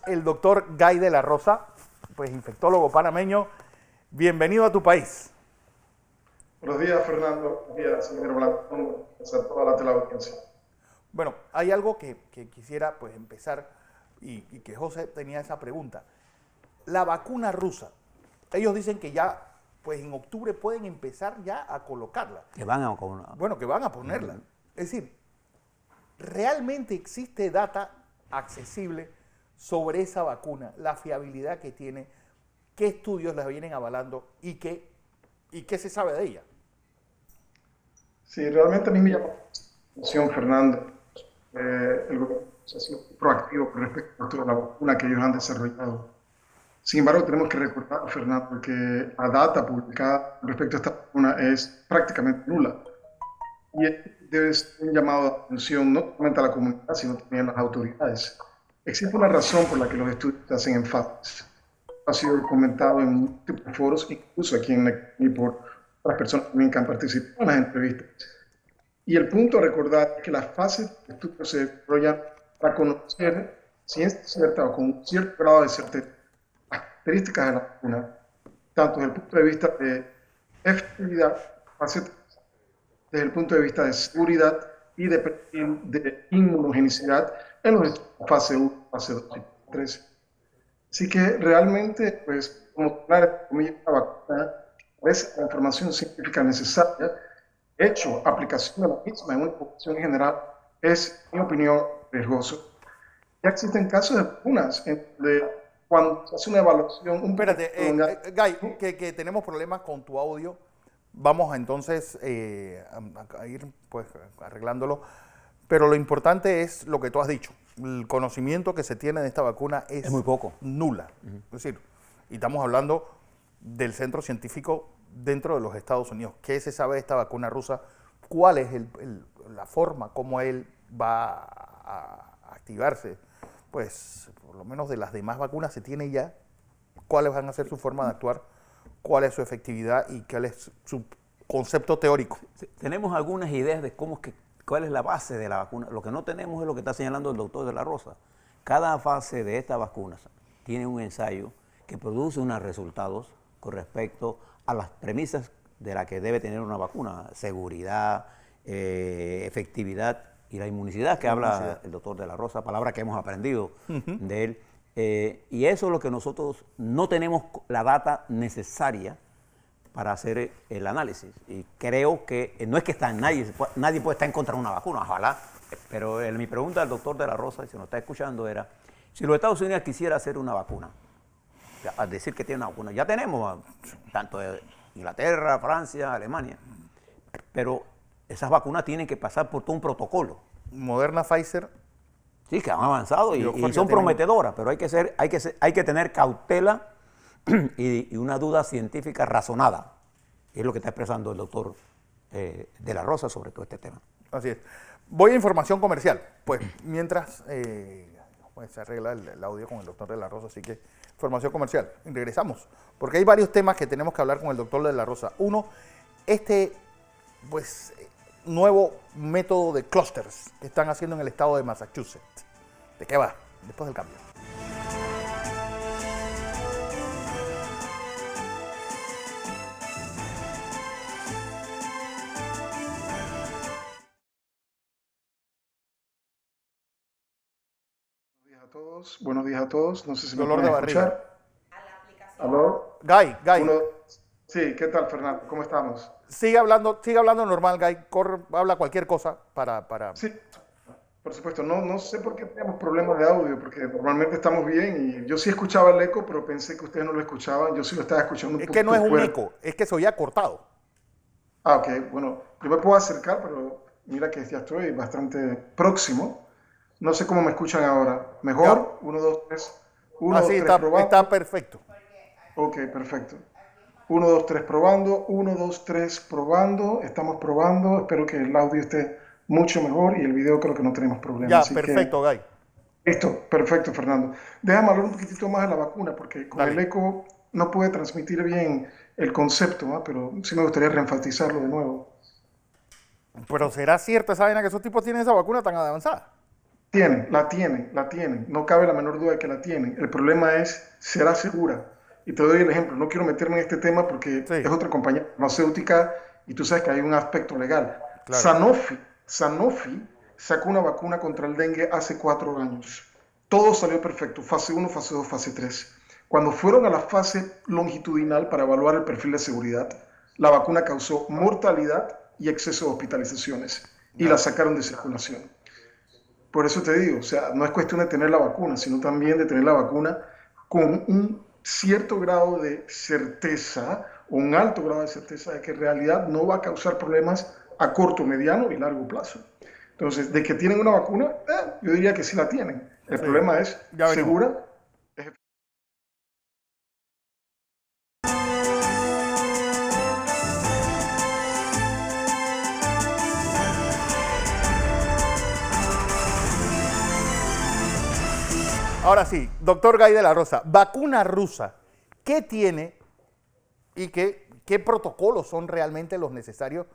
el doctor Guy de la Rosa, pues infectólogo panameño. Bienvenido a tu país. Buenos días, Fernando. Buenos días, señor Blanco. A toda la teleaudiencia. Bueno, hay algo que quisiera pues empezar y que José tenía esa pregunta. La vacuna rusa, ellos dicen que ya pues en octubre pueden empezar ya a colocarla. Que van a colocarla. Bueno, que van a ponerla. Es decir, ¿realmente existe data accesible sobre esa vacuna, la fiabilidad que tiene, qué estudios la vienen avalando y qué se sabe de ella? Sí, realmente a mí me llama la atención, Fernando. El gobierno ha sido proactivo con respecto a la vacuna que ellos han desarrollado. Sin embargo, tenemos que recordar, Fernando, que la data publicada respecto a esta vacuna es prácticamente nula. Y debe ser un llamado de atención no solamente a la comunidad, sino también a las autoridades. Existe una razón por la que los estudios se hacen en fases. Ha sido comentado en múltiples foros, incluso aquí y por las personas también que han participado en las entrevistas. Y el punto a recordar es que las fases de estudio se desarrollan para conocer ciencia cierta o con un cierto grado de certeza las características de la vacuna, tanto desde el punto de vista de efectividad, desde el punto de vista de seguridad y de inmunogenicidad en los estudios fase 1, fase 2 y fase 3. Así que realmente, pues, como la vacuna es la información científica necesaria, hecho, aplicación de la misma en una población en general, es, en mi opinión, riesgoso. Ya existen casos de vacunas donde cuando se hace una evaluación... Espérate, Guy, que tenemos problemas con tu audio. Vamos entonces a ir pues arreglándolo. Pero lo importante es lo que tú has dicho. El conocimiento que se tiene de esta vacuna es muy poco. Nula. Es decir, y estamos hablando del centro científico dentro de los Estados Unidos. ¿Qué se sabe de esta vacuna rusa? ¿Cuál es la forma, cómo él va a activarse? Pues por lo menos de las demás vacunas se tiene ya cuáles van a ser su forma de actuar, cuál es su efectividad y cuál es su concepto teórico. Tenemos algunas ideas de cuál es la base de la vacuna. Lo que no tenemos es lo que está señalando el doctor de la Rosa. Cada fase de estas vacunas tiene un ensayo que produce unos resultados con respecto a las premisas de la que debe tener una vacuna: seguridad, efectividad y la inmunicidad que habla el doctor de la Rosa, palabra que hemos aprendido de él. Y eso es lo que nosotros no tenemos la data necesaria para hacer el análisis. Y creo que no es que nadie puede estar en contra de una vacuna, ojalá. Pero mi pregunta al doctor de la Rosa, si nos está escuchando, era: si los Estados Unidos quisiera hacer una vacuna, al decir que tiene una vacuna, ya tenemos tanto de Inglaterra, Francia, Alemania, pero esas vacunas tienen que pasar por todo un protocolo. Moderna, Pfizer. Sí, que han avanzado y son prometedoras, pero hay que tener cautela y una duda científica razonada. Es lo que está expresando el doctor de la Rosa sobre todo este tema. Así es. Voy a información comercial. Pues mientras pues, se arregla el audio con el doctor de la Rosa, así que información comercial. Y regresamos, porque hay varios temas que tenemos que hablar con el doctor de la Rosa. Uno, pues nuevo método de clústeres que están haciendo en el estado de Massachusetts. ¿De qué va? Después del cambio. Buenos días a todos. No sé si Dolor me de pueden escuchar. ¿Aló? Guy. Sí, ¿qué tal, Fernando? ¿Cómo estamos? Sigue hablando normal, Guy. Habla cualquier cosa para... Sí, por supuesto. No sé por qué tenemos problemas de audio, porque normalmente estamos bien y yo sí escuchaba el eco, pero pensé que ustedes no lo escuchaban. Yo sí lo estaba escuchando un Es poquito que no es un fuerte. eco, es que se oía cortado. Ah, ok. Bueno, yo me puedo acercar, pero mira que ya estoy bastante próximo. No sé cómo me escuchan ahora. ¿Mejor? 1, 2, 3. 1, 2, 3, probando. Está perfecto. Ok, perfecto. 1, 2, 3, probando. 1, 2, 3, probando. Estamos probando. Espero que el audio esté mucho mejor y el video creo que no tenemos problemas. Ya, Así perfecto, que, Guy. listo, perfecto, Fernando. Déjame hablar un poquitito más de la vacuna, porque con el eco no puede transmitir bien el concepto, ¿no? Pero sí me gustaría reenfatizarlo de nuevo. Pero ¿será cierto esa vaina que esos tipos tienen esa vacuna tan avanzada? La tienen. No cabe la menor duda de que la tienen. El problema es, ¿será segura? Y te doy el ejemplo. No quiero meterme en este tema porque Sí, es otra compañía farmacéutica y tú sabes que hay un aspecto legal. claro. Sanofi sacó una vacuna contra el dengue hace 4 años. Todo salió perfecto. Fase 1, fase 2, fase 3. Cuando fueron a la fase longitudinal para evaluar el perfil de seguridad, la vacuna causó mortalidad y exceso de hospitalizaciones y la Ya. sacaron de circulación. Por eso te digo, o sea, no es cuestión de tener la vacuna, sino también de tener la vacuna con un cierto grado de certeza o un alto grado de certeza de que en realidad no va a causar problemas a corto, mediano y largo plazo. Entonces, de que tienen una vacuna, yo diría que sí la tienen. El Sí, problema es ya venimos. segura. Ahora sí, doctor Gay de la Rosa, vacuna rusa, ¿qué tiene y qué protocolos son realmente los necesarios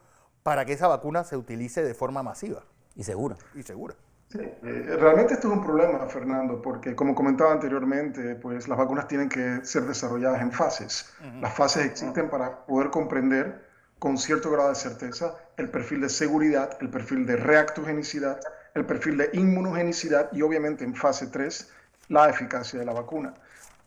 para que esa vacuna se utilice de forma masiva Y segura. y segura? Sí, realmente esto es un problema, Fernando, porque como comentaba anteriormente, pues las vacunas tienen que ser desarrolladas en fases. Las fases existen para poder comprender con cierto grado de certeza el perfil de seguridad, el perfil de reactogenicidad, el perfil de inmunogenicidad y obviamente en fase 3 la eficacia de la vacuna.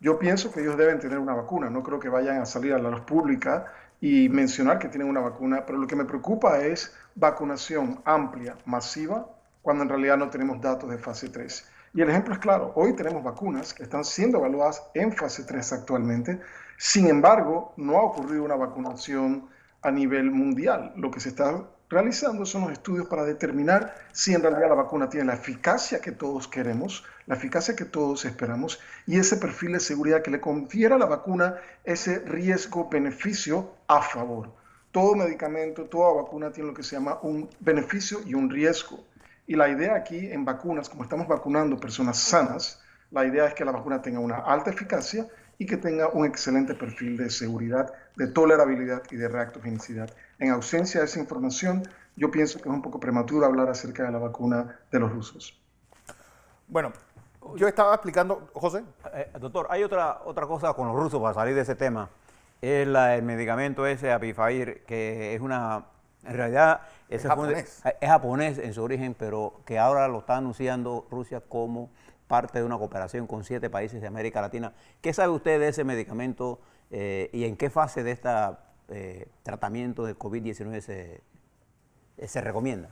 Yo pienso que ellos deben tener una vacuna, no creo que vayan a salir a la luz pública y mencionar que tienen una vacuna, pero lo que me preocupa es vacunación amplia, masiva, cuando en realidad no tenemos datos de fase 3. Y el ejemplo es claro, hoy tenemos vacunas que están siendo evaluadas en fase 3 actualmente, sin embargo, no ha ocurrido una vacunación a nivel mundial. Lo que se está realizando son los estudios para determinar si en realidad la vacuna tiene la eficacia que todos queremos, la eficacia que todos esperamos y ese perfil de seguridad que le confiera a la vacuna ese riesgo-beneficio a favor. Todo medicamento, toda vacuna tiene lo que se llama un beneficio y un riesgo. Y la idea aquí en vacunas, como estamos vacunando personas sanas, la idea es que la vacuna tenga una alta eficacia y que tenga un excelente perfil de seguridad, de tolerabilidad y de reactogenicidad. En ausencia de esa información, yo pienso que es un poco prematuro hablar acerca de la vacuna de los rusos. Bueno, yo estaba explicando, José. Doctor, hay otra cosa con los rusos para salir de ese tema. Es el medicamento ese, Apifair, que es una... En realidad, Es ese japonés. es japonés en su origen, pero que ahora lo está anunciando Rusia como parte de una cooperación con 7 países de América Latina. ¿Qué sabe usted de ese medicamento y en qué fase de este tratamiento de COVID-19 se recomienda?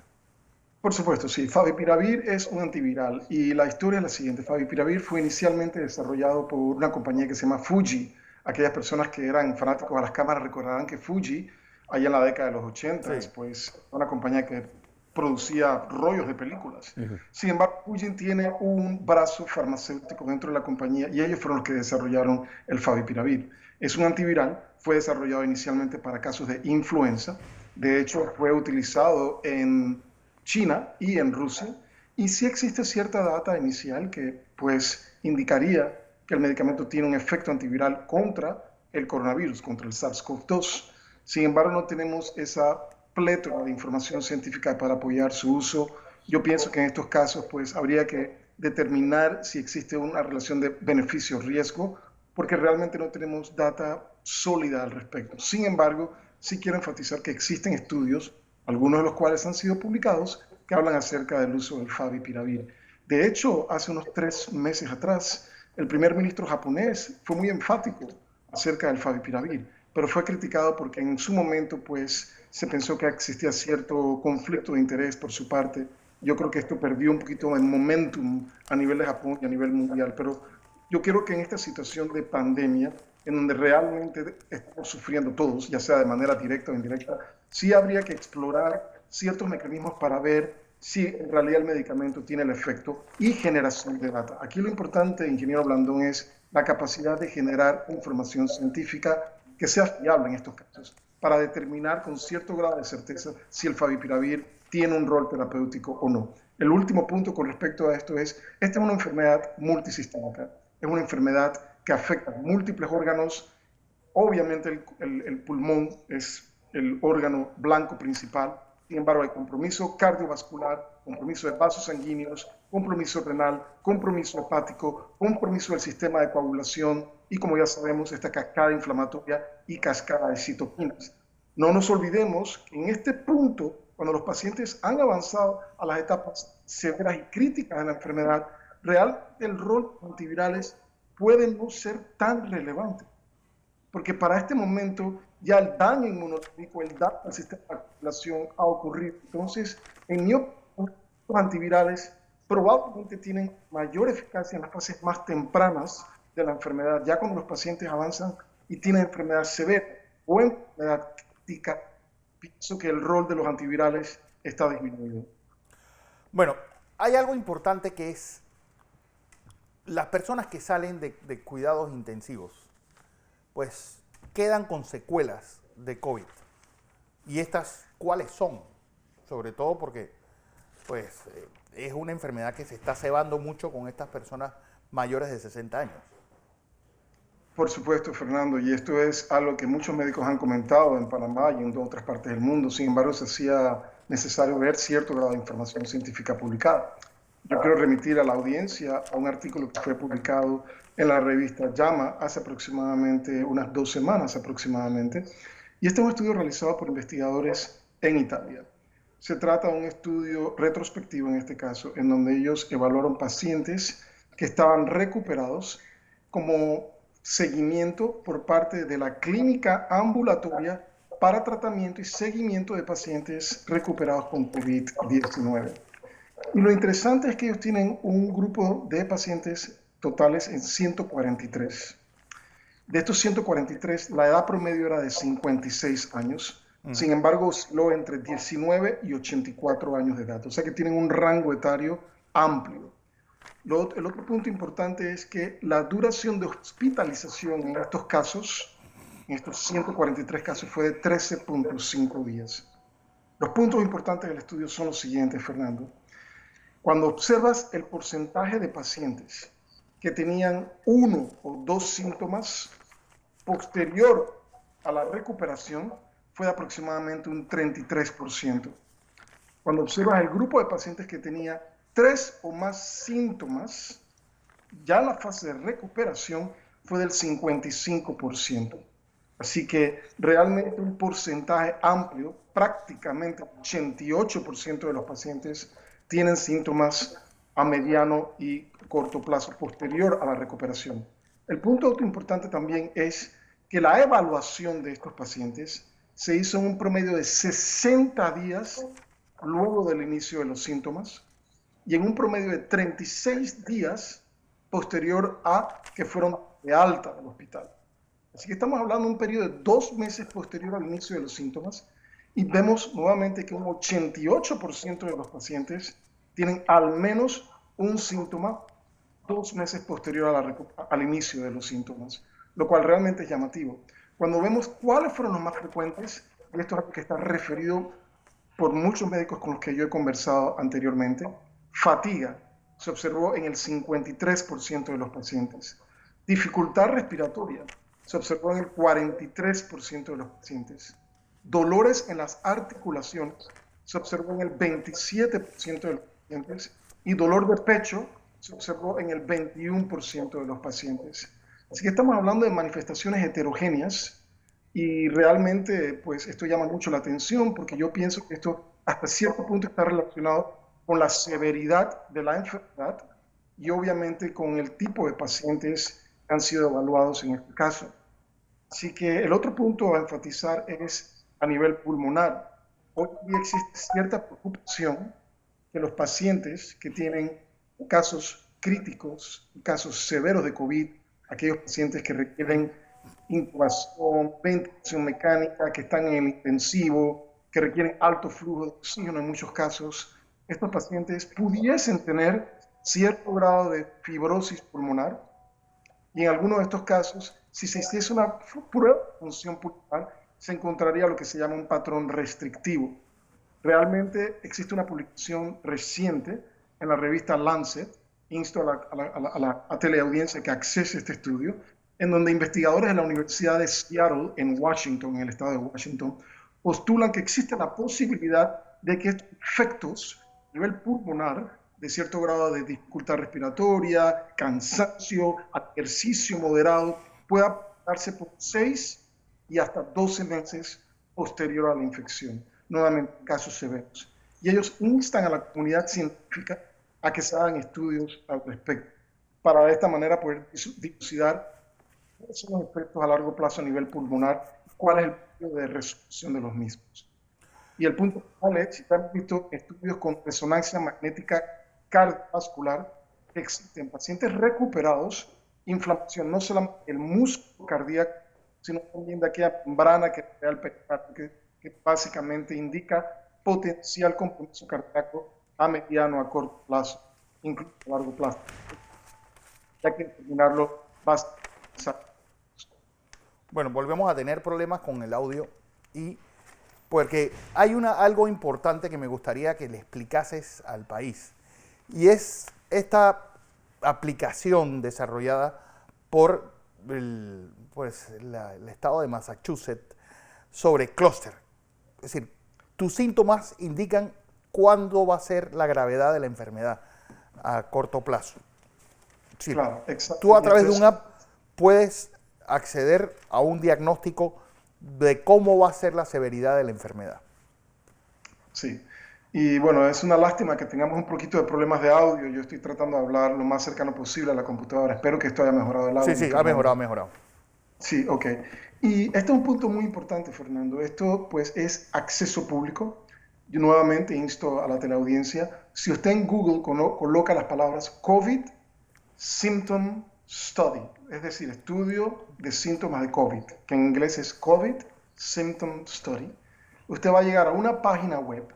Por supuesto, sí. Favipiravir es un antiviral y la historia es la siguiente. Favipiravir fue inicialmente desarrollado por una compañía que se llama Fuji. Aquellas personas que eran fanáticos a las cámaras recordarán que Fuji, allá en la década de los 80, Sí. pues una compañía que producía rollos de películas. Sin embargo, Fuji tiene un brazo farmacéutico dentro de la compañía y ellos fueron los que desarrollaron el Favipiravir. Es un antiviral, fue desarrollado inicialmente para casos de influenza. De hecho, fue utilizado en China y en Rusia, y sí existe cierta data inicial que pues indicaría que el medicamento tiene un efecto antiviral contra el coronavirus, contra el SARS-CoV-2. Sin embargo, no tenemos esa plétora de información científica para apoyar su uso. Yo pienso que en estos casos pues habría que determinar si existe una relación de beneficio-riesgo, porque realmente no tenemos data sólida al respecto. Sin embargo, sí quiero enfatizar que existen estudios, algunos de los cuales han sido publicados, que hablan acerca del uso del Favipiravir. De hecho, hace unos 3 meses atrás, el primer ministro japonés fue muy enfático acerca del Favipiravir, pero fue criticado porque en su momento pues, se pensó que existía cierto conflicto de interés por su parte. Yo creo que esto perdió un poquito el momentum a nivel de Japón y a nivel mundial, pero yo creo que en esta situación de pandemia, en donde realmente estamos sufriendo todos, ya sea de manera directa o indirecta, sí habría que explorar ciertos mecanismos para ver si en realidad el medicamento tiene el efecto y generación de data. Aquí lo importante, ingeniero Blandón, es la capacidad de generar información científica que sea fiable en estos casos, para determinar con cierto grado de certeza si el Favipiravir tiene un rol terapéutico o no. El último punto con respecto a esto es, esta es una enfermedad multisistémica, es una enfermedad que afecta múltiples órganos. Obviamente el pulmón es el órgano blanco principal Sin embargo, hay compromiso cardiovascular, compromiso de vasos sanguíneos, compromiso renal, compromiso hepático, compromiso del sistema de coagulación y, como ya sabemos, esta cascada inflamatoria y cascada de citoquinas. No nos olvidemos que en este punto, cuando los pacientes han avanzado a las etapas severas y críticas de la enfermedad, realmente el rol de los antivirales puede no ser tan relevante, porque para este momento ya el daño inmunológico, el daño al sistema de coagulación ha ocurrido. Entonces, en mi opinión, los antivirales probablemente tienen mayor eficacia en las fases más tempranas de la enfermedad, ya cuando los pacientes avanzan y tienen enfermedad severa o enfermedad crítica, pienso que el rol de los antivirales está disminuido. Bueno, hay algo importante que es las personas que salen de cuidados intensivos, pues quedan con secuelas de COVID. ¿Y estas cuáles son? Sobre todo porque pues, es una enfermedad que se está cebando mucho con estas personas mayores de 60 años. Por supuesto, Fernando, y esto es algo que muchos médicos han comentado en Panamá y en otras partes del mundo. Sin embargo, se hacía necesario ver cierto grado de información científica publicada. Yo quiero remitir a la audiencia a un artículo que fue publicado en la revista JAMA hace aproximadamente unas 2 semanas aproximadamente. Y este es un estudio realizado por investigadores en Italia. Se trata de un estudio retrospectivo en este caso, en donde ellos evaluaron pacientes que estaban recuperados como seguimiento por parte de la clínica ambulatoria para tratamiento y seguimiento de pacientes recuperados con COVID-19. Y lo interesante es que ellos tienen un grupo de pacientes totales en 143. De estos 143, la edad promedio era de 56 años. Sin embargo, osciló entre 19 y 84 años de edad. O sea que tienen un rango etario amplio. El otro punto importante es que la duración de hospitalización en estos casos, en estos 143 casos, fue de 13.5 días. Los puntos importantes del estudio son los siguientes, Fernando. Cuando observas el porcentaje de pacientes que tenían 1 o 2 síntomas posterior a la recuperación, fue de aproximadamente un 33%. Cuando observas el grupo de pacientes que tenía 3 o más síntomas, ya la fase de recuperación fue del 55%. Así que realmente un porcentaje amplio, prácticamente 88% de los pacientes tienen síntomas a mediano y corto plazo posterior a la recuperación. El punto otro importante también es que la evaluación de estos pacientes se hizo en un promedio de 60 días luego del inicio de los síntomas y en un promedio de 36 días posterior a que fueron de alta del hospital. Así que estamos hablando de un periodo de 2 meses posterior al inicio de los síntomas y vemos nuevamente que un 88% de los pacientes tienen al menos un síntoma 2 meses posterior al inicio de los síntomas, lo cual realmente es llamativo. Cuando vemos cuáles fueron los más frecuentes, y esto es algo que está referido por muchos médicos con los que yo he conversado anteriormente, fatiga se observó en el 53% de los pacientes. Dificultad respiratoria se observó en el 43% de los pacientes. Dolores en las articulaciones se observó en el 27% de los pacientes y dolor de pecho se observó en el 21% de los pacientes. Así que estamos hablando de manifestaciones heterogéneas y realmente pues esto llama mucho la atención porque yo pienso que esto hasta cierto punto está relacionado con la severidad de la enfermedad y obviamente con el tipo de pacientes que han sido evaluados en este caso. Así que el otro punto a enfatizar es a nivel pulmonar. Hoy día existe cierta preocupación que los pacientes que tienen casos críticos, casos severos de COVID, aquellos pacientes que requieren intubación, ventilación mecánica, que están en el intensivo, que requieren alto flujo de oxígeno en muchos casos, estos pacientes pudiesen tener cierto grado de fibrosis pulmonar y en algunos de estos casos, si se hiciese una prueba de función pulmonar, se encontraría lo que se llama un patrón restrictivo. Realmente existe una publicación reciente en la revista Lancet, insto a la teleaudiencia que accese este estudio, en donde investigadores de la Universidad de Seattle en Washington, en el estado de Washington, postulan que existe la posibilidad de que estos efectos a nivel pulmonar, de cierto grado de dificultad respiratoria, cansancio, ejercicio moderado, pueda darse por 6 y hasta 12 meses posterior a la infección, nuevamente en casos severos. Y ellos instan a la comunidad científica a que se hagan estudios al respecto, para de esta manera poder dilucidar cuáles son los efectos a largo plazo a nivel pulmonar y cuál es el periodo de resolución de los mismos. Y el punto final es, si han visto estudios con resonancia magnética cardiovascular, que existen pacientes recuperados, inflamación no solamente del músculo cardíaco, sino también de aquella membrana que rodea el pericardio, que básicamente indica potencial compromiso cardíaco a mediano, a corto plazo, incluso a largo plazo. Ya que terminarlo bastante. Bueno, volvemos a tener problemas con el audio y porque hay algo importante que me gustaría que le explicases al país y es esta aplicación desarrollada por el estado de Massachusetts sobre clúster. Es decir, tus síntomas indican cuándo va a ser la gravedad de la enfermedad a corto plazo. Sí, claro, exacto. Tú a través de una app puedes acceder a un diagnóstico de cómo va a ser la severidad de la enfermedad. Sí, y bueno, es una lástima que tengamos un poquito de problemas de audio. Yo estoy tratando de hablar lo más cercano posible a la computadora. Espero que esto haya mejorado el audio. Sí, ha mejorado. Sí, ok. Y este es un punto muy importante, Fernando. Esto pues es acceso público. Yo nuevamente insto a la teleaudiencia, si usted en Google coloca las palabras COVID Symptom Study, es decir, estudio de síntomas de COVID, que en inglés es COVID Symptom Study, usted va a llegar a una página web,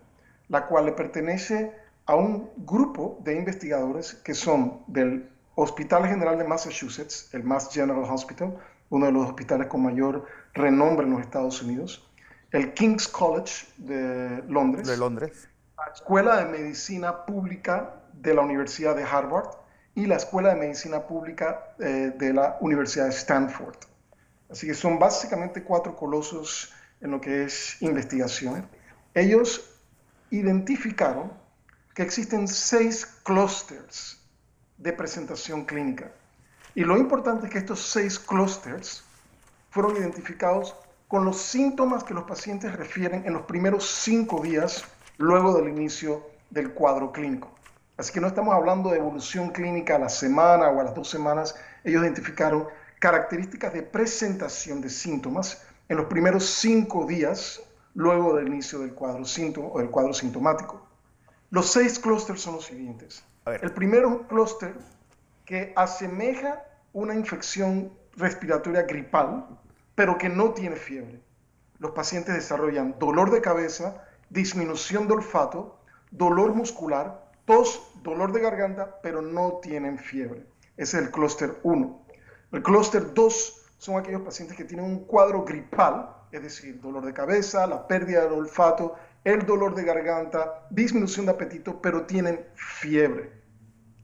la cual le pertenece a un grupo de investigadores que son del Hospital General de Massachusetts, el Mass General Hospital, uno de los hospitales con mayor renombre en los Estados Unidos, el King's College de Londres, la Escuela de Medicina Pública de la Universidad de Harvard y la Escuela de Medicina Pública de la Universidad de Stanford. Así que son básicamente 4 colosos en lo que es investigación. Ellos identificaron que existen 6 clústeres de presentación clínica. Y lo importante es que estos 6 clústeres fueron identificados con los síntomas que los pacientes refieren en los primeros 5 días luego del inicio del cuadro clínico. Así que no estamos hablando de evolución clínica a la semana o a las 2 semanas. Ellos identificaron características de presentación de síntomas en los primeros 5 días luego del inicio del cuadro sintomático. Los 6 clústeres son los siguientes. El primero es un clúster que asemeja una infección respiratoria gripal, pero que no tiene fiebre. Los pacientes desarrollan dolor de cabeza, disminución de olfato, dolor muscular, tos, dolor de garganta, pero no tienen fiebre. Ese es el clúster 1. El clúster 2 son aquellos pacientes que tienen un cuadro gripal, es decir, dolor de cabeza, la pérdida del olfato, el dolor de garganta, disminución de apetito, pero tienen fiebre.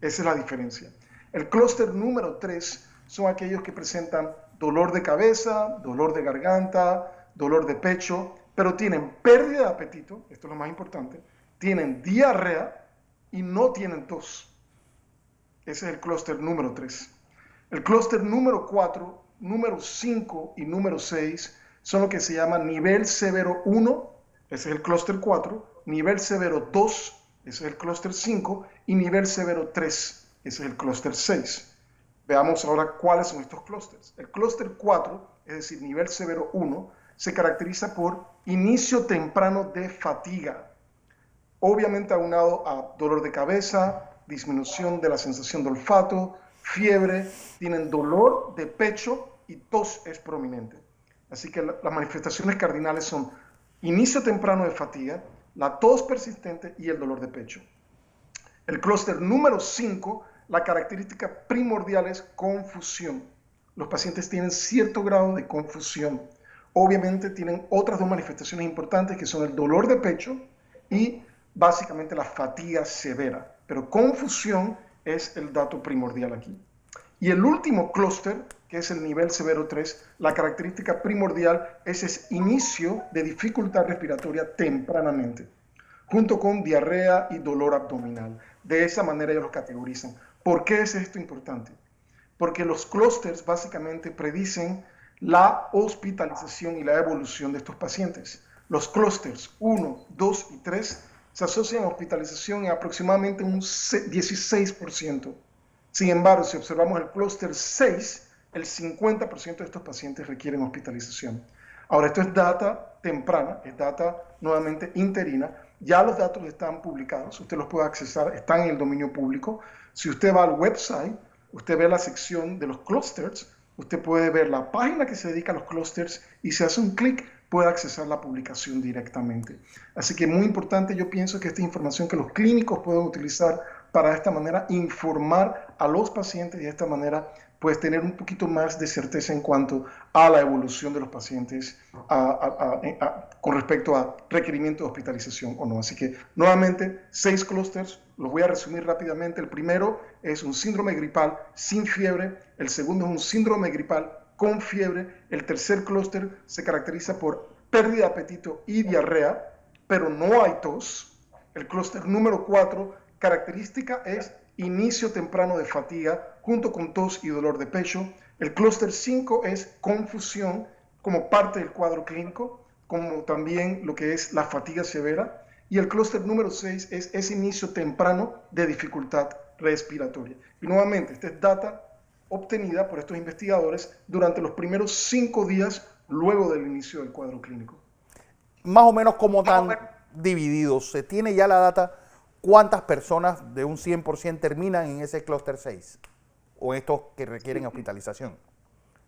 Esa es la diferencia. El clúster número 3 son aquellos que presentan dolor de cabeza, dolor de garganta, dolor de pecho, pero tienen pérdida de apetito, esto es lo más importante, tienen diarrea y no tienen tos. Ese es el clúster número 3. El clúster número 4, número 5 y número 6 son lo que se llama nivel severo 1, ese es el clúster 4, nivel severo 2, ese es el clúster 5, y nivel severo 3, ese es el clúster 6. Veamos ahora cuáles son estos clústeres. El clúster 4, es decir, nivel severo 1, se caracteriza por inicio temprano de fatiga, obviamente aunado a dolor de cabeza, disminución de la sensación de olfato, fiebre, tienen dolor de pecho y tos es prominente. Así que las manifestaciones cardinales son inicio temprano de fatiga, la tos persistente y el dolor de pecho. El clúster número 5, la característica primordial es confusión. Los pacientes tienen cierto grado de confusión. Obviamente tienen otras 2 manifestaciones importantes que son el dolor de pecho y básicamente la fatiga severa. Pero confusión es el dato primordial aquí. Y el último clúster, que es el nivel severo 3, la característica primordial es inicio de dificultad respiratoria tempranamente. junto con diarrea y dolor abdominal. De esa manera ellos los categorizan. ¿Por qué es esto importante? Porque los clústeres básicamente predicen la hospitalización y la evolución de estos pacientes. Los clústeres 1, 2 y 3 se asocian a hospitalización en aproximadamente un 16%. Sin embargo, si observamos el clúster 6, el 50% de estos pacientes requieren hospitalización. Ahora, esto es data temprana, es data nuevamente interina. Ya los datos están publicados, usted los puede accesar, están en el dominio público. Si usted va al website, usted ve la sección de los clusters, usted puede ver la página que se dedica a los clusters y si hace un clic puede accesar la publicación directamente. Así que muy importante, yo pienso que esta información que los clínicos pueden utilizar para de esta manera informar a los pacientes y de esta manera pues tener un poquito más de certeza en cuanto a la evolución de los pacientes con respecto a requerimiento de hospitalización o no. Así que nuevamente 6 clústeres, los voy a resumir rápidamente. El primero es un síndrome gripal sin fiebre, el segundo es un síndrome gripal con fiebre, el tercer clúster se caracteriza por pérdida de apetito y diarrea, pero no hay tos. El clúster número 4, característica es inicio temprano de fatiga junto con tos y dolor de pecho. El clúster 5 es confusión como parte del cuadro clínico, como también lo que es la fatiga severa. Y el clúster número 6 es ese inicio temprano de dificultad respiratoria. Y nuevamente, esta es data obtenida por estos investigadores durante los primeros 5 días luego del inicio del cuadro clínico. Más o menos cómo están divididos. ¿Se tiene ya la data? ¿Cuántas personas de un 100% terminan en ese clúster 6? ¿O estos que requieren hospitalización?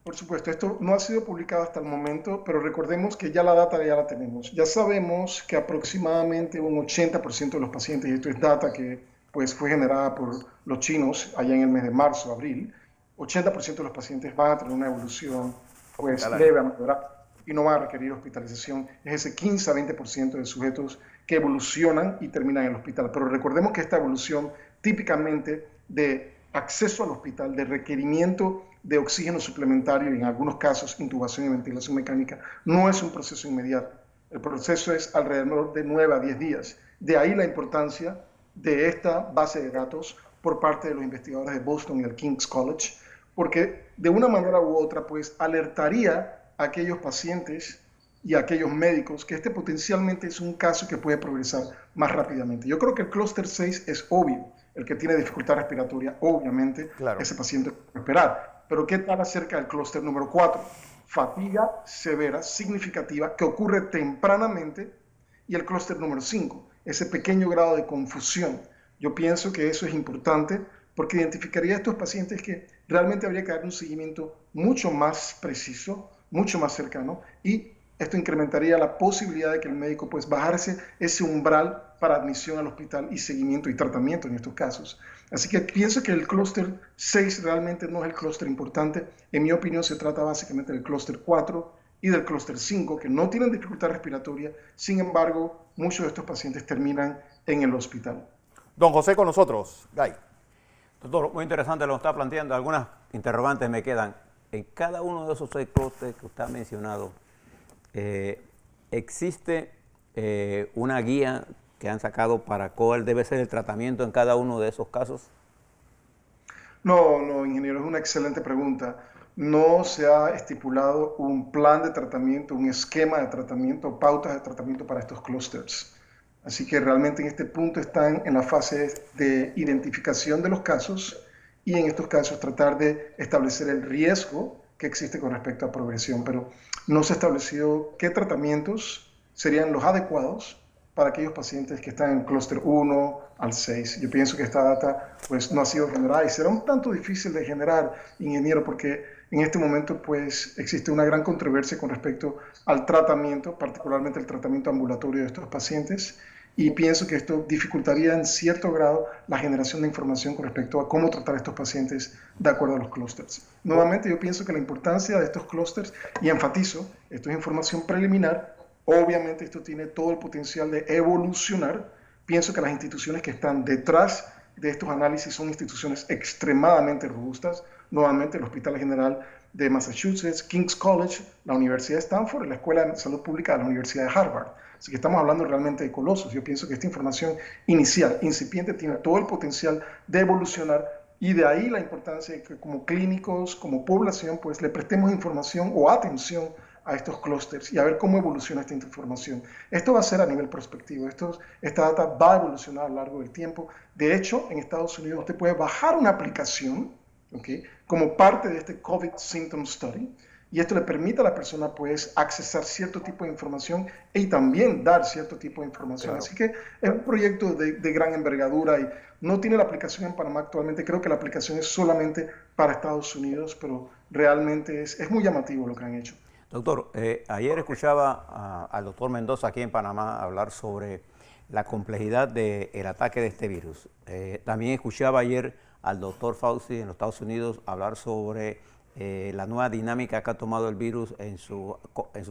Por supuesto, esto no ha sido publicado hasta el momento, pero recordemos que ya la data ya la tenemos. Ya sabemos que aproximadamente un 80% de los pacientes, y esto es data que pues, fue generada por los chinos allá en el mes de marzo, abril, 80% de los pacientes van a tener una evolución pues, leve a moderada y no van a requerir hospitalización. Es ese 15 a 20% de sujetos que evolucionan y terminan en el hospital. Pero recordemos que esta evolución típicamente de acceso al hospital, de requerimiento de oxígeno suplementario y en algunos casos intubación y ventilación mecánica, no es un proceso inmediato. El proceso es alrededor de 9 a 10 días. De ahí la importancia de esta base de datos por parte de los investigadores de Boston y el King's College, porque de una manera u otra pues alertaría a aquellos pacientes y a aquellos médicos que este potencialmente es un caso que puede progresar más rápidamente. Yo creo que el clúster 6 es obvio, el que tiene dificultad respiratoria, obviamente, claro, ese paciente puede esperar. Pero ¿qué tal acerca del clúster número 4? Fatiga severa, significativa, que ocurre tempranamente, y el clúster número 5, ese pequeño grado de confusión. Yo pienso que eso es importante porque identificaría a estos pacientes que realmente habría que dar un seguimiento mucho más preciso, mucho más cercano, y esto incrementaría la posibilidad de que el médico pues bajarse ese umbral para admisión al hospital y seguimiento y tratamiento en estos casos. Así que pienso que el clúster 6 realmente no es el clúster importante. En mi opinión se trata básicamente del clúster 4 y del clúster 5, que no tienen dificultad respiratoria. Sin embargo, muchos de estos pacientes terminan en el hospital. Don José con nosotros. Gay. Doctor, muy interesante lo que está planteando. Algunas interrogantes me quedan. En cada uno de esos 6 clústeres que usted ha mencionado, ¿existe una guía que han sacado para cuál debe ser el tratamiento en cada uno de esos casos? No, ingeniero, es una excelente pregunta. No se ha estipulado un plan de tratamiento, un esquema de tratamiento, pautas de tratamiento para estos clústeres. Así que realmente en este punto están en la fase de identificación de los casos y en estos casos tratar de establecer el riesgo que existe con respecto a progresión, pero no se ha establecido qué tratamientos serían los adecuados para aquellos pacientes que están en clúster 1 al 6. Yo pienso que esta data pues, no ha sido generada y será un tanto difícil de generar, ingeniero, porque en este momento pues, existe una gran controversia con respecto al tratamiento, particularmente el tratamiento ambulatorio de estos pacientes, y pienso que esto dificultaría en cierto grado la generación de información con respecto a cómo tratar a estos pacientes de acuerdo a los clústeres. Nuevamente, yo pienso que la importancia de estos clústeres, y enfatizo, esto es información preliminar, obviamente esto tiene todo el potencial de evolucionar. Pienso que las instituciones que están detrás de estos análisis son instituciones extremadamente robustas. nuevamente el Hospital General de Massachusetts, King's College, la Universidad de Stanford y la Escuela de Salud Pública de la Universidad de Harvard. Así que estamos hablando realmente de colosos. Yo pienso que esta información inicial, incipiente, tiene todo el potencial de evolucionar, y de ahí la importancia de que como clínicos, como población, pues le prestemos información o atención a estos clústeres y a ver cómo evoluciona esta información. Esto va a ser a nivel prospectivo. Esta data va a evolucionar a lo largo del tiempo. De hecho, en Estados Unidos usted puede bajar una aplicación, ¿okay?, como parte de este COVID Symptom Study, y esto le permite a la persona pues accesar cierto tipo de información y también dar cierto tipo de información. Claro. Así que es un proyecto de gran envergadura y no tiene la aplicación en Panamá actualmente. Creo que la aplicación es solamente para Estados Unidos, pero realmente es muy llamativo lo que han hecho. Doctor, ayer escuchaba al doctor Mendoza aquí en Panamá hablar sobre la complejidad del ataque de este virus. También escuchaba ayer al doctor Fauci en los Estados Unidos hablar sobre la nueva dinámica que ha tomado el virus en su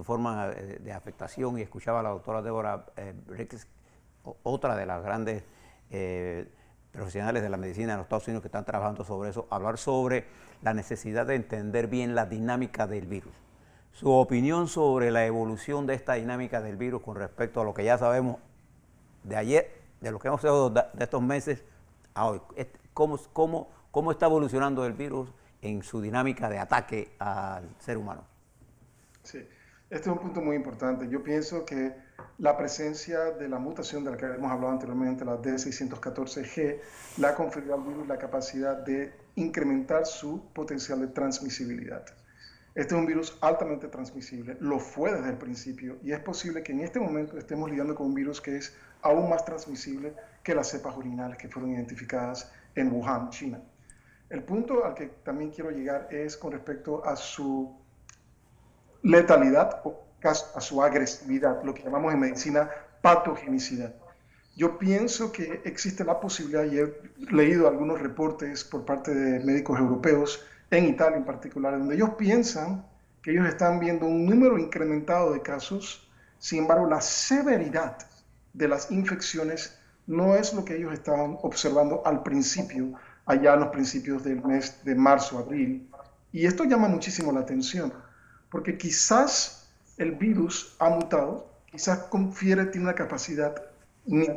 forma de afectación, y escuchaba a la doctora Deborah Birx, otra de las grandes profesionales de la medicina en los Estados Unidos que están trabajando sobre eso, hablar sobre la necesidad de entender bien la dinámica del virus. Su opinión sobre la evolución de esta dinámica del virus con respecto a lo que ya sabemos de ayer, de lo que hemos sabido de estos meses a hoy. ¿Cómo está evolucionando el virus en su dinámica de ataque al ser humano? Sí, este es un punto muy importante. Yo pienso que la presencia de la mutación de la que hemos hablado anteriormente, la D614G, le ha conferido al virus la capacidad de incrementar su potencial de transmisibilidad. Este es un virus altamente transmisible, lo fue desde el principio, y es posible que en este momento estemos lidiando con un virus que es aún más transmisible que las cepas originales que fueron identificadas en Wuhan, China. El punto al que también quiero llegar es con respecto a su letalidad o a su agresividad, lo que llamamos en medicina patogenicidad. Yo pienso que existe la posibilidad, y he leído algunos reportes por parte de médicos europeos, en Italia en particular, donde ellos piensan que ellos están viendo un número incrementado de casos. Sin embargo, la severidad de las infecciones no es lo que ellos estaban observando al principio, allá en los principios del mes de marzo, abril. Y esto llama muchísimo la atención, porque quizás el virus ha mutado, quizás tiene una capacidad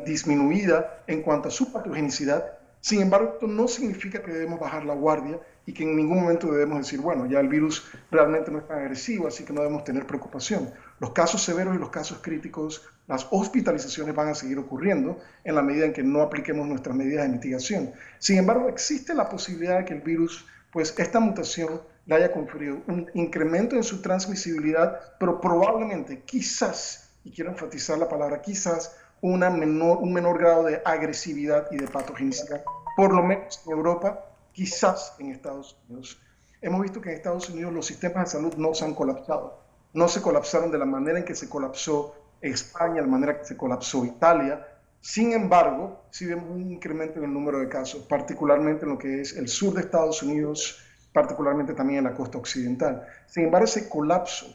disminuida en cuanto a su patogenicidad. Sin embargo, esto no significa que debemos bajar la guardia y que en ningún momento debemos decir, bueno, ya el virus realmente no es tan agresivo, así que no debemos tener preocupación. Los casos severos y los casos críticos, las hospitalizaciones van a seguir ocurriendo en la medida en que no apliquemos nuestras medidas de mitigación. Sin embargo, existe la posibilidad de que el virus, pues esta mutación le haya conferido un incremento en su transmisibilidad, pero probablemente, quizás, y quiero enfatizar la palabra quizás, un menor grado de agresividad y de patogenicidad, por lo menos en Europa, quizás en Estados Unidos. Hemos visto que en Estados Unidos los sistemas de salud no se han colapsado. No se colapsaron de la manera en que se colapsó España, de la manera que se colapsó Italia. Sin embargo, sí vemos un incremento en el número de casos, particularmente en lo que es el sur de Estados Unidos, particularmente también en la costa occidental. Sin embargo, ese colapso,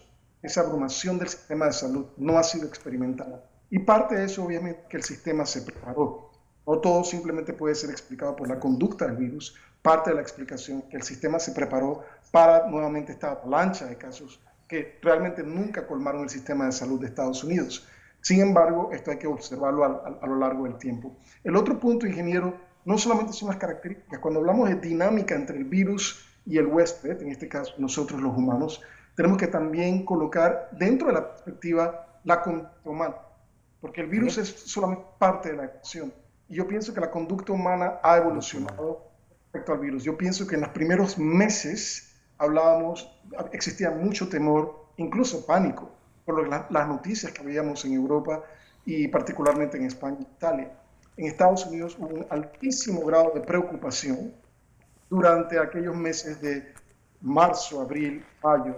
esa abrumación del sistema de salud no ha sido experimentada. Y parte de eso, obviamente, que el sistema se preparó. No todo simplemente puede ser explicado por la conducta del virus. Parte de la explicación que el sistema se preparó para nuevamente esta avalancha de casos que realmente nunca colmaron el sistema de salud de Estados Unidos. Sin embargo, esto hay que observarlo a lo largo del tiempo. El otro punto, ingeniero, no solamente son las características. Cuando hablamos de dinámica entre el virus y el huésped, en este caso nosotros los humanos, tenemos que también colocar dentro de la perspectiva la conducta humana, porque el virus es solamente parte de la ecuación. Y yo pienso que la conducta humana ha evolucionado respecto al virus. Yo pienso que en los primeros meses existía mucho temor, incluso pánico, por las noticias que veíamos en Europa y particularmente en España e Italia. En Estados Unidos hubo un altísimo grado de preocupación durante aquellos meses de marzo, abril, mayo.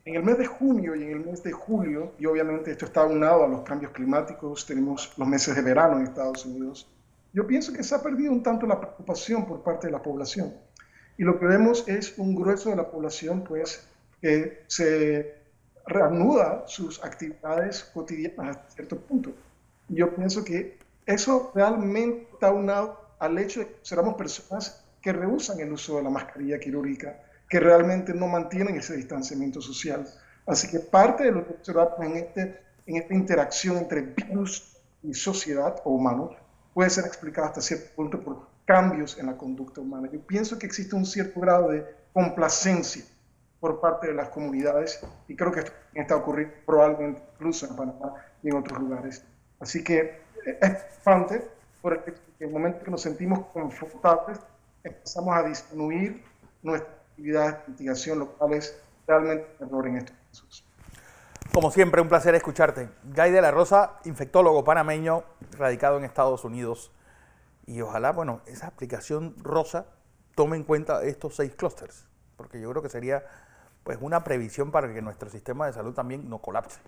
En el mes de junio y en el mes de julio, y obviamente esto está aunado a los cambios climáticos, tenemos los meses de verano en Estados Unidos, yo pienso que se ha perdido un tanto la preocupación por parte de la población. Y lo que vemos es un grueso de la población pues, que se reanuda sus actividades cotidianas hasta cierto punto. Y yo pienso que eso realmente está aunado al hecho de que seremos personas que rehúsan el uso de la mascarilla quirúrgica, que realmente no mantienen ese distanciamiento social. Así que parte de lo que observamos en esta interacción entre virus y sociedad o humanos puede ser explicada hasta cierto punto por cambios en la conducta humana. Yo pienso que existe un cierto grado de complacencia por parte de las comunidades y creo que esto está ocurriendo probablemente incluso en Panamá y en otros lugares. Así que es preocupante por el momento que nos sentimos confortables, empezamos a disminuir nuestras actividades de mitigación, lo cual es realmente un error en estos casos. Como siempre, un placer escucharte. Guy de la Rosa, infectólogo panameño, radicado en Estados Unidos. Y ojalá, bueno, esa aplicación rosa tome en cuenta estos 6 clústeres, porque yo creo que sería pues una previsión para que nuestro sistema de salud también no colapse.